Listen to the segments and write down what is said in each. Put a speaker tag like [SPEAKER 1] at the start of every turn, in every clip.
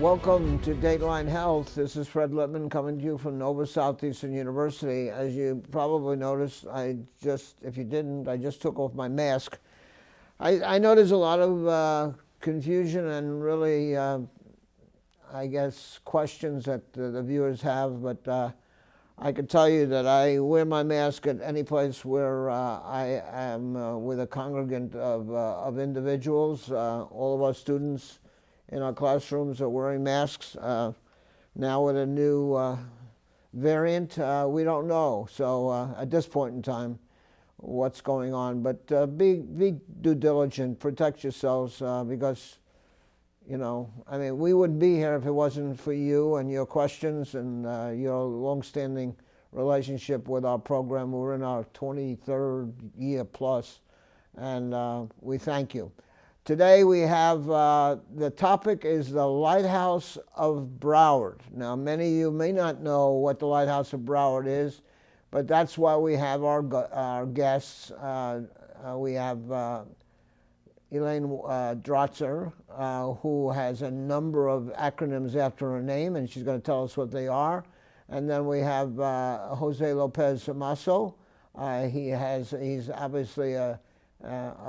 [SPEAKER 1] Welcome to Dateline Health. This is Fred Lippman coming to you from Southeastern University. As you probably noticed, if you didn't, I just took off my mask. I know there's a lot of confusion and really, I guess, questions that the viewers have, but I can tell you that I wear my mask at any place where I am with a congregant of individuals. All of our students in our classrooms are wearing masks. Now with a new variant, we don't know. So at this point in time, what's going on. But be due diligent, protect yourselves because, you know, I mean, we wouldn't be here if it wasn't for you and your questions and your longstanding relationship with our program. We're in our 23rd year plus, and we thank you. Today we have, the topic is the Lighthouse of Broward. Now, many of you may not know what the Lighthouse of Broward is, but that's why we have our guests. We have Ellyn Drotzer, who has a number of acronyms after her name, and she's going to tell us what they are. And then we have Jose Lopez Masso. He's obviously a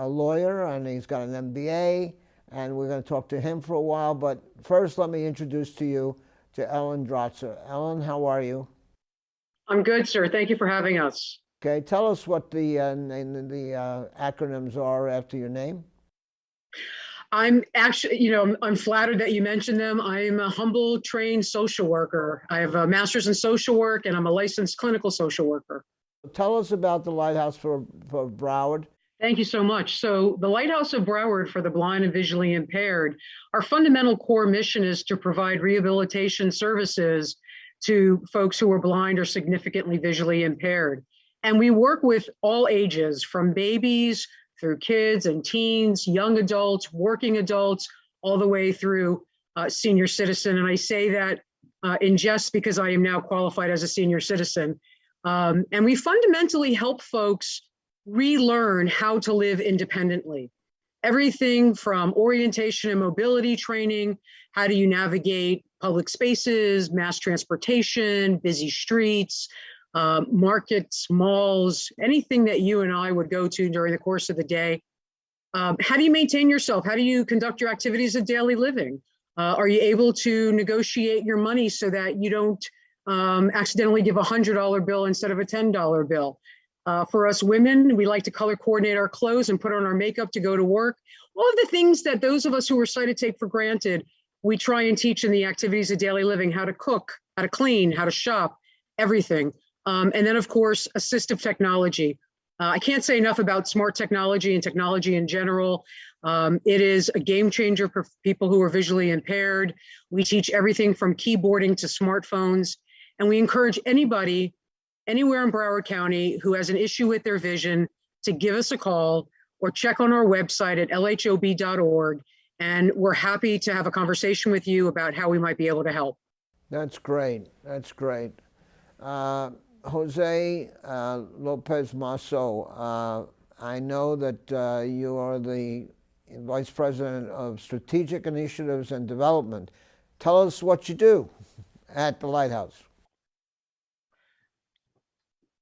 [SPEAKER 1] lawyer, and he's got an M.B.A., and we're going to talk to him for a while. But first, let me introduce to you to Ellyn Drotzer. Ellyn, how are you?
[SPEAKER 2] I'm good, sir. Thank you for having us.
[SPEAKER 1] Okay, tell us what the acronyms are after your name.
[SPEAKER 2] I'm actually, I'm flattered that you mentioned them. I'm a humble trained social worker. I have a master's in social work, and I'm a licensed clinical social worker.
[SPEAKER 1] Tell us about the Lighthouse for Broward.
[SPEAKER 2] Thank you so much. So the Lighthouse of Broward for the blind and visually impaired, our fundamental core mission is to provide rehabilitation services to folks who are blind or significantly visually impaired. And we work with all ages, from babies through kids and teens, young adults, working adults, all the way through senior citizen. And I say that in jest because I am now qualified as a senior citizen. And we fundamentally help folks relearn how to live independently. Everything from orientation and mobility training, how do you navigate public spaces, mass transportation, busy streets, markets, malls, anything that you and I would go to during the course of the day. How do you maintain yourself? How do you conduct your activities of daily living? Are you able to negotiate your money so that you don't accidentally give a $100 bill instead of a $10 bill? For us women, we like to color coordinate our clothes and put on our makeup to go to work. All of the things that those of us who are sighted take for granted, we try and teach in the activities of daily living: how to cook, how to clean, how to shop, everything. And then, of course, assistive technology. I can't say enough about smart technology and technology in general. It is a game changer for people who are visually impaired. We teach everything from keyboarding to smartphones, and we encourage anybody anywhere in Broward County who has an issue with their vision to give us a call or check on our website at lhob.org. And we're happy to have a conversation with you about how we might be able to help.
[SPEAKER 1] That's great. That's great. Jose Lopez Masso, I know that you are the Vice President of Strategic Initiatives and Development. Tell us what you do at the Lighthouse.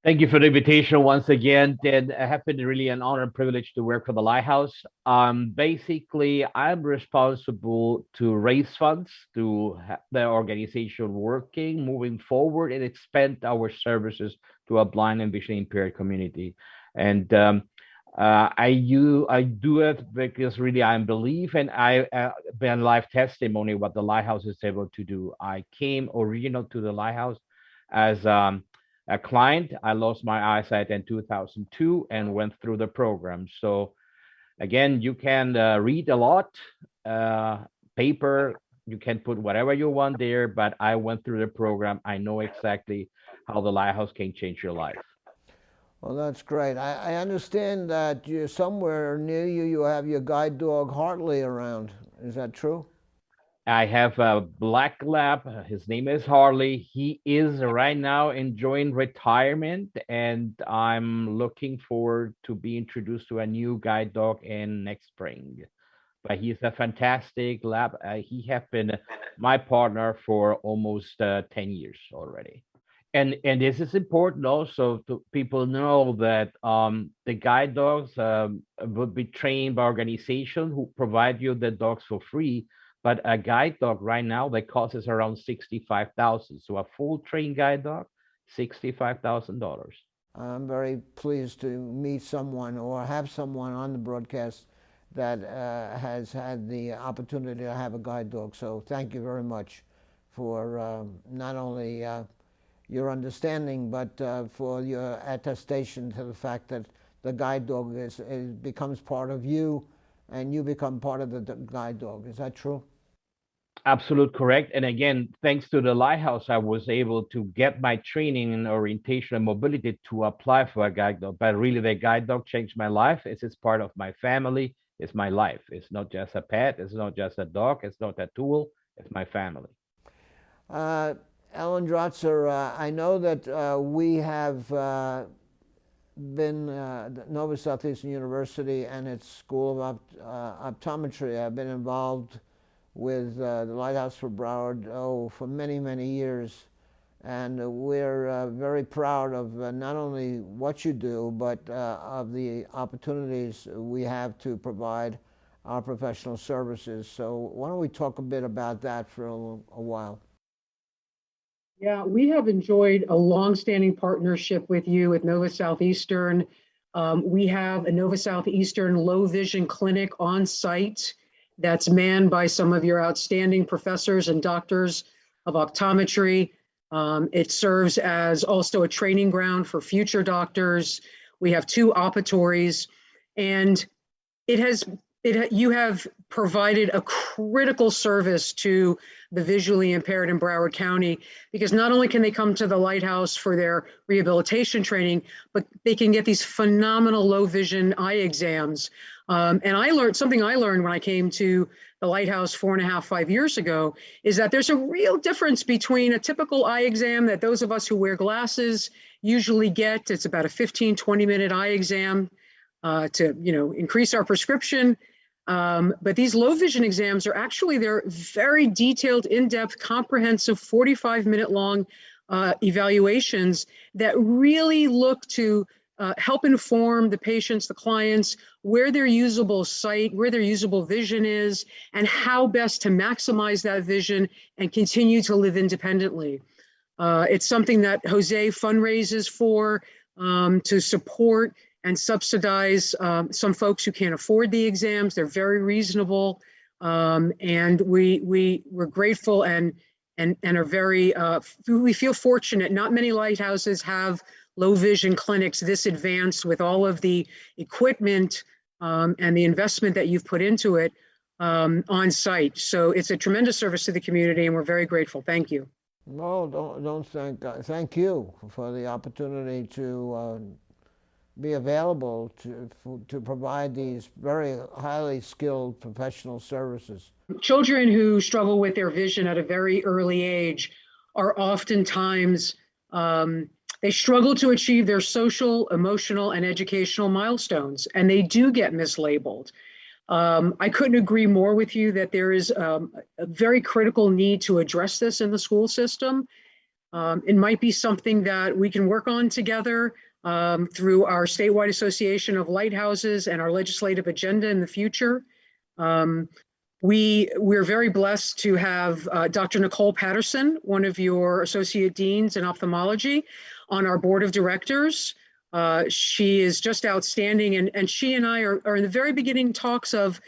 [SPEAKER 3] Thank you for the invitation once again. It has been really an honor and privilege to work for the Lighthouse. Basically, I'm responsible to raise funds to have the organization working, moving forward, and expand our services to a blind and visually impaired community. And I do it because really I believe, and I been live testimony what the Lighthouse is able to do. I came original to the Lighthouse as a client. I lost my eyesight in 2002 and went through the program. So again, you can read a lot, paper, you can put whatever you want there, but I went through the program. I know exactly how the Lighthouse can change your life.
[SPEAKER 1] Well, that's great. I understand that you're somewhere near you, you have your guide dog Hartley around. Is that true?
[SPEAKER 3] I have a black lab. His name is Harley. He is right now enjoying retirement, and I'm looking forward to be introduced to a new guide dog in next spring. But he's a fantastic lab. He has been my partner for almost 10 years already. And this is important also to people know that the guide dogs would be trained by organizations who provide you the dogs for free. But a guide dog right now, the cost is around 65,000. So a full trained guide dog, $65,000.
[SPEAKER 1] I'm very pleased to meet someone or have someone on the broadcast that has had the opportunity to have a guide dog. So thank you very much for not only your understanding, but for your attestation to the fact that the guide dog becomes part of you and you become part of the guide dog. Is that true?
[SPEAKER 3] Absolute correct. And again, thanks to the Lighthouse, I was able to get my training in orientation and mobility to apply for a guide dog. But really, the guide dog changed my life. It's part of my family. It's my life. It's not just a pet. It's not just a dog. It's not a tool. It's my family.
[SPEAKER 1] Ellyn Drotzer, I know that we have been Nova Southeastern University and its School of Optometry. I've been involved with the Lighthouse of Broward for many, many years. And we're very proud of not only what you do, but of the opportunities we have to provide our professional services. So why don't we talk a bit about that for a while?
[SPEAKER 2] Yeah, we have enjoyed a long-standing partnership with you at Nova Southeastern. We have a Nova Southeastern low vision clinic on site that's manned by some of your outstanding professors and doctors of optometry. It serves as also a training ground for future doctors. We have 2 operatories, and you have provided a critical service to the visually impaired in Broward County, because not only can they come to the Lighthouse for their rehabilitation training, but they can get these phenomenal low vision eye exams. And something I learned when I came to the Lighthouse 4.5, 5 years ago, is that there's a real difference between a typical eye exam that those of us who wear glasses usually get. It's about a 15, 20-minute eye exam to increase our prescription. But these low vision exams they're very detailed, in-depth, comprehensive, 45-minute long evaluations that really look to help inform the patients, the clients, where their usable sight, where their usable vision is, and how best to maximize that vision and continue to live independently. It's something that Jose fundraises for to support and subsidize some folks who can't afford the exams. They're very reasonable, and we're grateful and are very. We feel fortunate. Not many lighthouses have low vision clinics this advanced with all of the equipment and the investment that you've put into it on site. So it's a tremendous service to the community, and we're very grateful. Thank you.
[SPEAKER 1] No, don't thank you for the opportunity to be available to provide these very highly skilled professional services.
[SPEAKER 2] Children who struggle with their vision at a very early age are oftentimes, they struggle to achieve their social, emotional, and educational milestones, and they do get mislabeled. I couldn't agree more with you that there is a very critical need to address this in the school system. It might be something that we can work on together through our statewide association of lighthouses and our legislative agenda in the future. We're very blessed to have Dr. Nicole Patterson, one of your associate deans in ophthalmology, on our board of directors. She is just outstanding, and she and I are in the very beginning talks of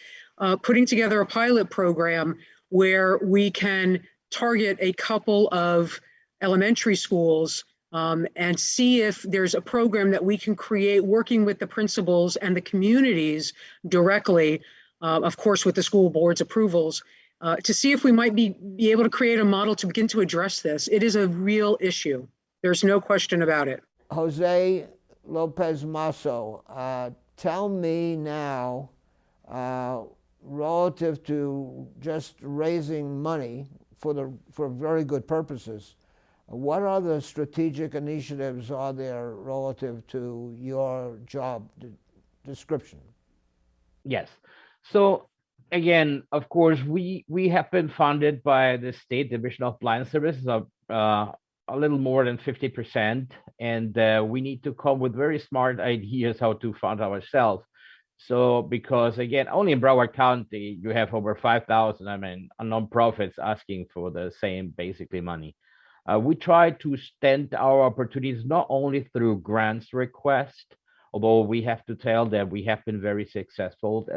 [SPEAKER 2] putting together a pilot program where we can target a couple of elementary schools and see if there's a program that we can create working with the principals and the communities directly, of course, with the school board's approvals, to see if we might be able to create a model to begin to address this. It is a real issue. There's no question about it.
[SPEAKER 1] Jose Lopez Masso, tell me now, relative to just raising money for very good purposes, what other strategic initiatives are there relative to your job description?
[SPEAKER 3] Yes. So again, of course, we have been funded by the State Division of Blind Services of a little more than 50%, and we need to come with very smart ideas how to fund ourselves. So, because again, only in Broward County, you have over 5,000, I mean, nonprofits asking for the same basically money. We try to extend our opportunities not only through grants request, although we have to tell that we have been very successful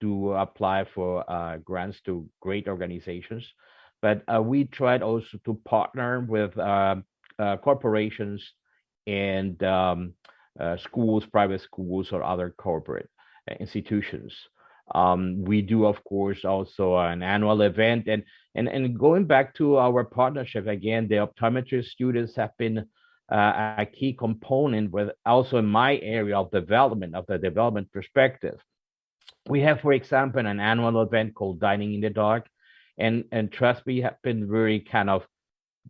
[SPEAKER 3] to apply for grants to great organizations, but we tried also to partner with corporations and schools, private schools, or other corporate institutions. We do, of course, also an annual event, and going back to our partnership again, the optometry students have been a key component with also in my area of development, of the development perspective. We have, for example, an annual event called Dining in the Dark, and trust me, have been very kind of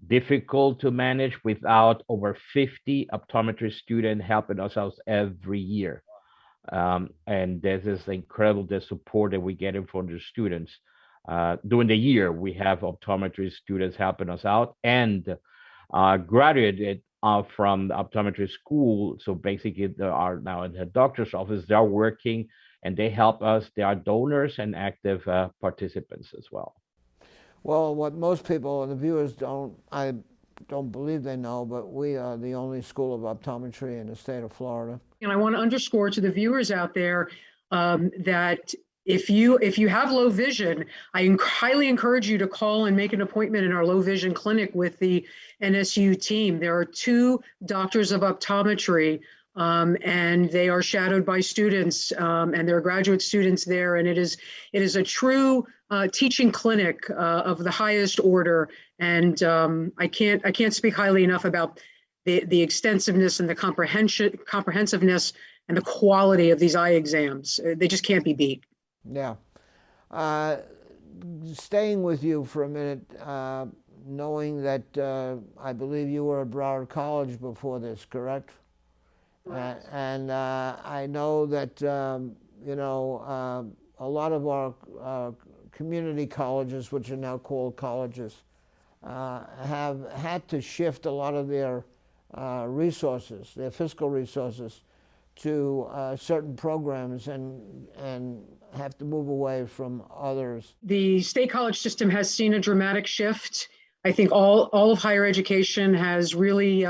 [SPEAKER 3] difficult to manage without over 50 optometry students helping us out every year. And this is incredible, the support that we get from the students. During the year, we have optometry students helping us out and graduated from the optometry school. So basically, they are now in the doctor's office. They are working and they help us. They are donors and active participants as well.
[SPEAKER 1] Well, what most people and the viewers I don't believe they know, but we are the only school of optometry in the state of Florida.
[SPEAKER 2] And I want to underscore to the viewers out there that if you have low vision, I highly encourage you to call and make an appointment in our low vision clinic with the NSU team. There are 2 doctors of optometry, and they are shadowed by students, and there are graduate students there. And it is a true teaching clinic of the highest order. And I can't speak highly enough about the extensiveness and the comprehensiveness and the quality of these eye exams. They just can't be beat.
[SPEAKER 1] Yeah. Staying with you for a minute, knowing that I believe you were at Broward College before this, correct? Right. And I know that, a lot of our community colleges, which are now called colleges, have had to shift a lot of their resources, their fiscal resources, to certain programs and have to move away from others.
[SPEAKER 2] The state college system has seen a dramatic shift. I think all of higher education has really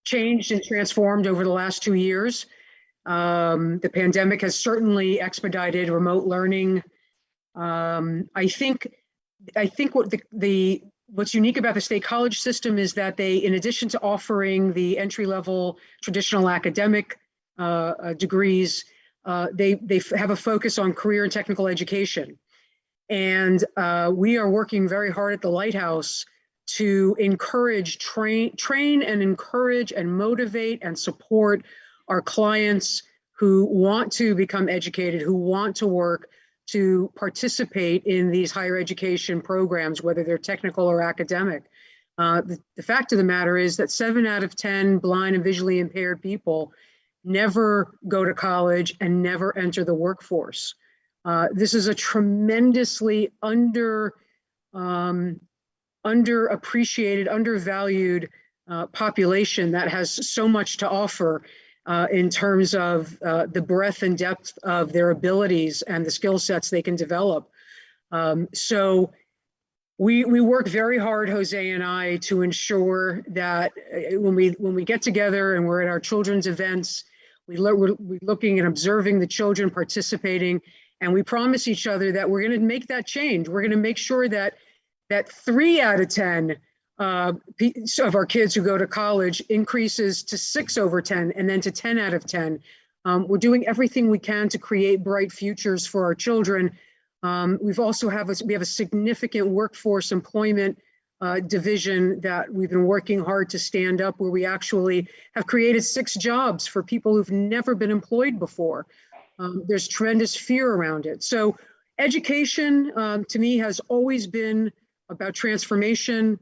[SPEAKER 2] changed and transformed over the last 2 years. The pandemic has certainly expedited remote learning. I think what's unique about the state college system is that they, in addition to offering the entry-level traditional academic degrees, they have a focus on career and technical education. And we are working very hard at the Lighthouse to encourage, train and encourage and motivate and support our clients who want to become educated, who want to work, to participate in these higher education programs, whether they're technical or academic. The fact of the matter is that 7 out of 10 blind and visually impaired people never go to college and never enter the workforce. This is a tremendously underappreciated, undervalued population that has so much to offer in terms of the breadth and depth of their abilities and the skill sets they can develop. So we work very hard, Jose and I, to ensure that when we get together and we're at our children's events, we're looking and observing the children participating, and we promise each other that we're going to make that change. We're going to make sure that 3 out of 10 of our kids who go to college increases to 6 over 10 and then to 10 out of 10. We're doing everything we can to create bright futures for our children. We have a significant workforce employment division that we've been working hard to stand up, where we actually have created 6 jobs for people who've never been employed before. There's tremendous fear around it. So education, to me, has always been about transformation,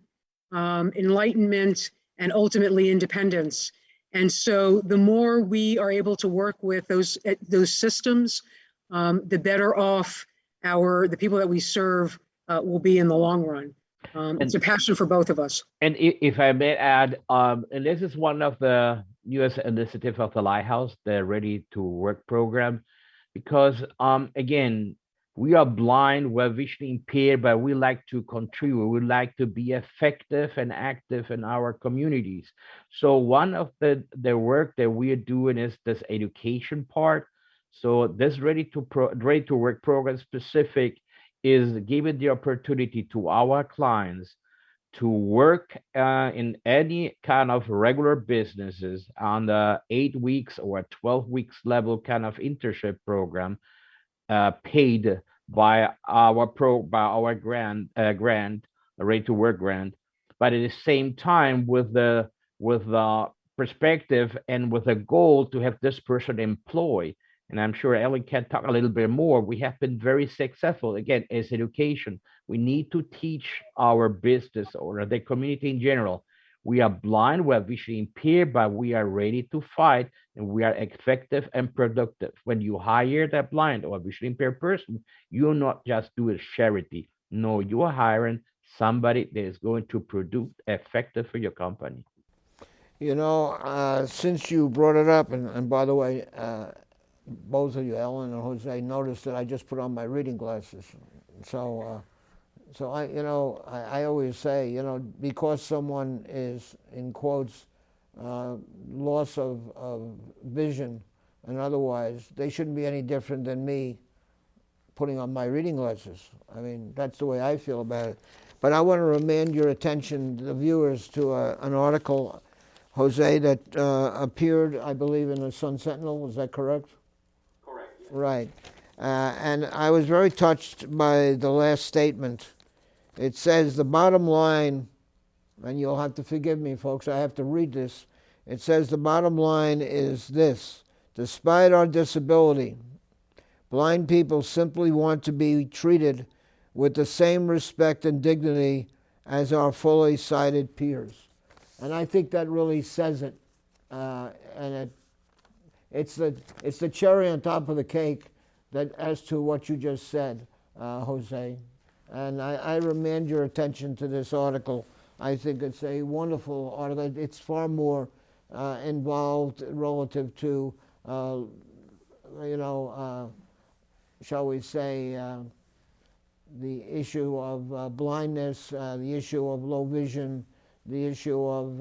[SPEAKER 2] enlightenment, and ultimately independence. And so the more we are able to work with those systems, the better off the people that we serve will be in the long run. It's a passion for both of us.
[SPEAKER 3] And if I may add, and this is one of the newest initiatives of the Lighthouse, the Ready to Work program, because again, we are blind, we're visually impaired, but we like to contribute. We like to be effective and active in our communities. So one of the work that we are doing is this education part. So this Ready to Work program specific is giving the opportunity to our clients to work in any kind of regular businesses on the 8 weeks or 12 weeks level kind of internship program, paid by our grant, Ready to Work grant, but at the same time with the perspective and with a goal to have this person employed. And I'm sure Ellyn can talk a little bit more. We have been very successful. Again, as education, we need to teach our business or the community in general. We are blind, we are visually impaired, but we are ready to fight and we are effective and productive. When you hire that blind or visually impaired person, you're not just doing charity. No, you are hiring somebody that is going to produce effective for your company.
[SPEAKER 1] You know, since you brought it up, and by the way, both of you, Ellyn and Jose, noticed that I just put on my reading glasses. So, I always say, because someone is, in quotes, loss of vision and otherwise, they shouldn't be any different than me putting on my reading glasses. I mean, that's the way I feel about it. But I want to remind your attention, the viewers, to an article, Jose, that appeared, I believe, in the Sun Sentinel. Is that correct? Right. And I was very touched by the last statement. It says the bottom line, and you'll have to forgive me, folks, I have to read this. It says the bottom line is this: despite our disability, blind people simply want to be treated with the same respect and dignity as our fully sighted peers. And I think that really says it. And it's the cherry on top of the cake that as to what you just said, Jose. And I remand your attention to this article. I think it's a wonderful article. It's far more involved relative to, shall we say, the issue of blindness, the issue of low vision, the issue of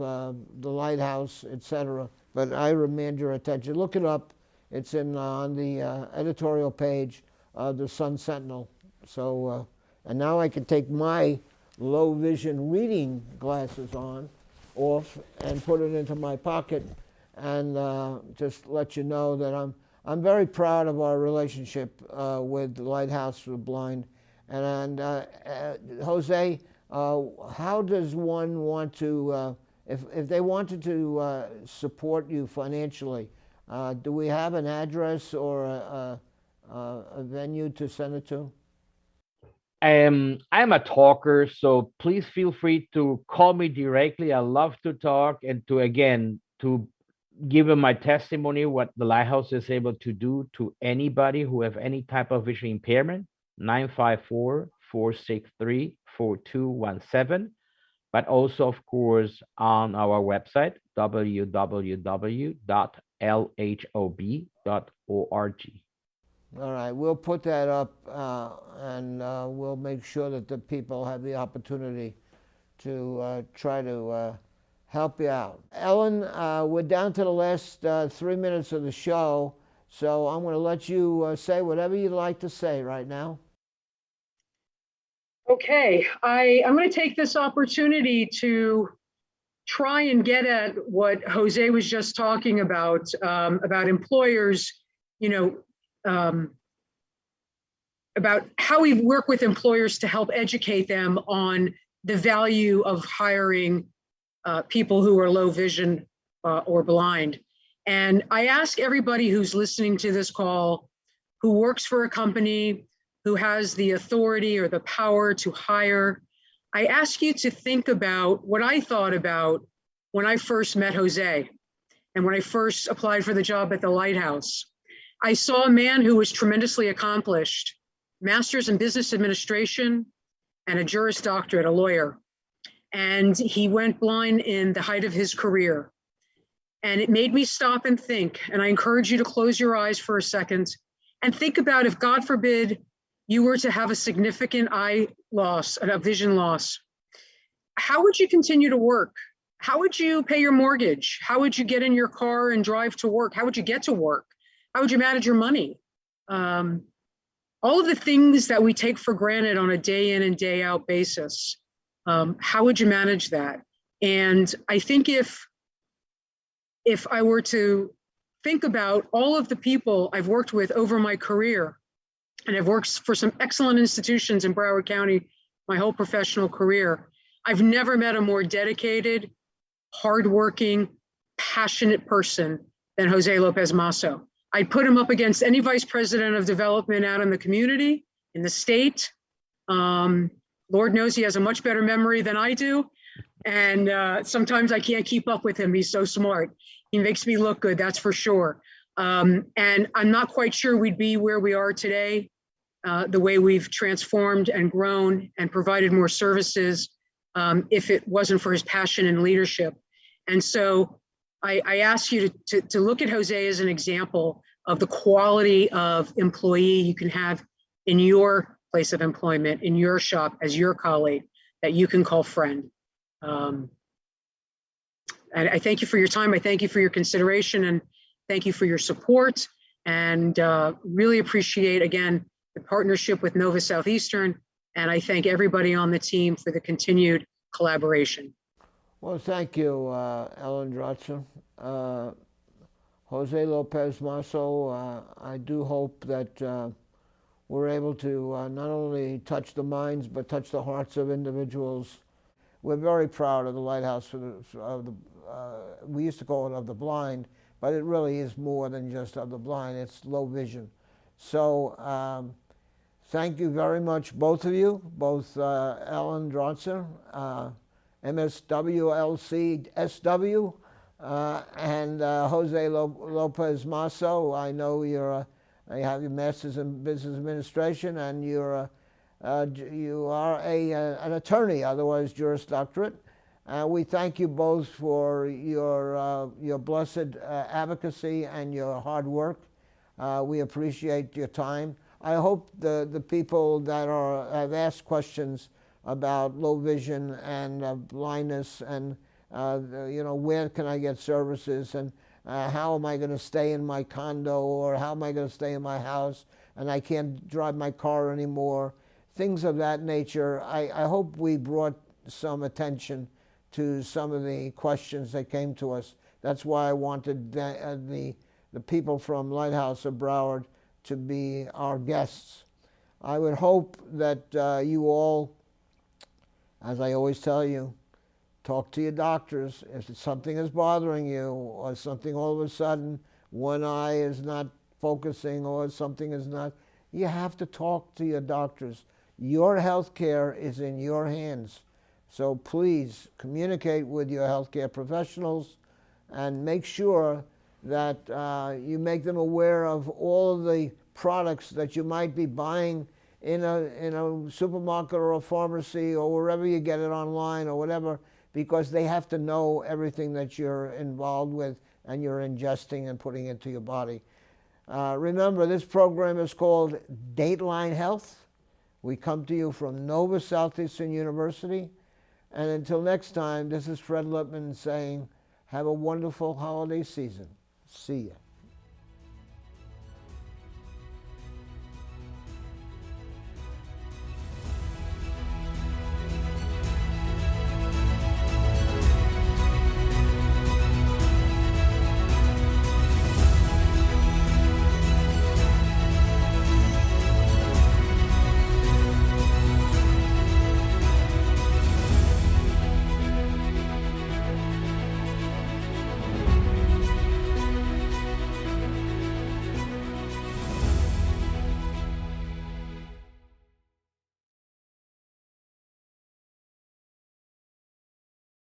[SPEAKER 1] the Lighthouse, etc. But I remand your attention. Look it up. It's on the editorial page of the Sun Sentinel. So, and now I can take my low vision reading glasses off and put it into my pocket and just let you know that I'm very proud of our relationship with the Lighthouse for the Blind. And Jose, how does one want to, if they wanted to support you financially, do we have an address or a venue to send it to?
[SPEAKER 3] I'm a talker, so please feel free to call me directly. I love to talk and to give my testimony what the Lighthouse is able to do to anybody who have any type of vision impairment. 954-463-4217, but also, of course, on our website, www.lhob.org.
[SPEAKER 1] All right, we'll put that up and we'll make sure that the people have the opportunity to try to help you out. Ellyn, we're down to the last 3 minutes of the show, so I'm going to let you say whatever you'd like to say right now.
[SPEAKER 2] Okay, I'm going to take this opportunity to try and get at what Jose was just talking about employers, about how we work with employers to help educate them on the value of hiring people who are low vision or blind. And I ask everybody who's listening to this call, who works for a company, who has the authority or the power to hire, I ask you to think about what I thought about when I first met Jose. and when I first applied for the job at the Lighthouse. I saw a man who was tremendously accomplished, master's in business administration and a Juris Doctorate, a lawyer. And he went blind in the height of his career. And it made me stop and think, and I encourage you to close your eyes for a second and think about if, God forbid, you were to have a significant eye loss, a vision loss. How would you continue to work? How would you pay your mortgage? How would you get in your car and drive to work? How would you get to work? How would you manage your money? All of the things that we take for granted on a day in and day out basis. How would you manage that? And I think if I were to think about all of the people I've worked with over my career, and I've worked for some excellent institutions in Broward County my whole professional career, I've never met a more dedicated, hardworking, passionate person than Jose Lopez Masso. I'd put him up against any vice president of development out in the community, in the state. Lord knows he has a much better memory than I do. And sometimes I can't keep up with him. He's so smart. He makes me look good, that's for sure. And I'm not quite sure we'd be where we are today, the way we've transformed and grown and provided more services, if it wasn't for his passion and leadership. And so I ask you to look at Jose as an example of the quality of employee you can have in your place of employment, in your shop, as your colleague that you can call friend. And I thank you for your time. I thank you for your consideration, and thank you for your support, and really appreciate, again, the partnership with Nova Southeastern. And I thank everybody on the team for the continued collaboration.
[SPEAKER 1] Well, thank you, Ellyn Drotzer. Jose Lopez Masso, I do hope that we're able to not only touch the minds, but touch the hearts of individuals. We're very proud of the Lighthouse we used to call it of the blind, but it really is more than just of the blind, it's low vision. So thank you very much, both of you, both Ellyn Drotzer, M.S.W, L.C.S.W, and Jose Lopez Masso. I know you have your master's in business administration, and you are an attorney, otherwise Juris Doctorate. We thank you both for your blessed advocacy and your hard work. We appreciate your time. I hope the people that have asked questions about low vision and blindness and where can I get services, and how am I going to stay in my condo, or how am I going to stay in my house and I can't drive my car anymore, things of that nature. I hope we brought some attention to some of the questions that came to us. That's why I wanted the people from Lighthouse of Broward to be our guests. I would hope that you all, as I always tell you, talk to your doctors. If something is bothering you, or something all of a sudden, one eye is not focusing, or something is not, you have to talk to your doctors. Your health care is in your hands. So please communicate with your healthcare professionals and make sure that you make them aware of all of the products that you might be buying in a supermarket or a pharmacy or wherever you get it online or whatever, because they have to know everything that you're involved with and you're ingesting and putting into your body. Remember, this program is called Dateline Health. We come to you from Nova Southeastern University. And until next time, this is Fred Lippman saying, have a wonderful holiday season. See ya.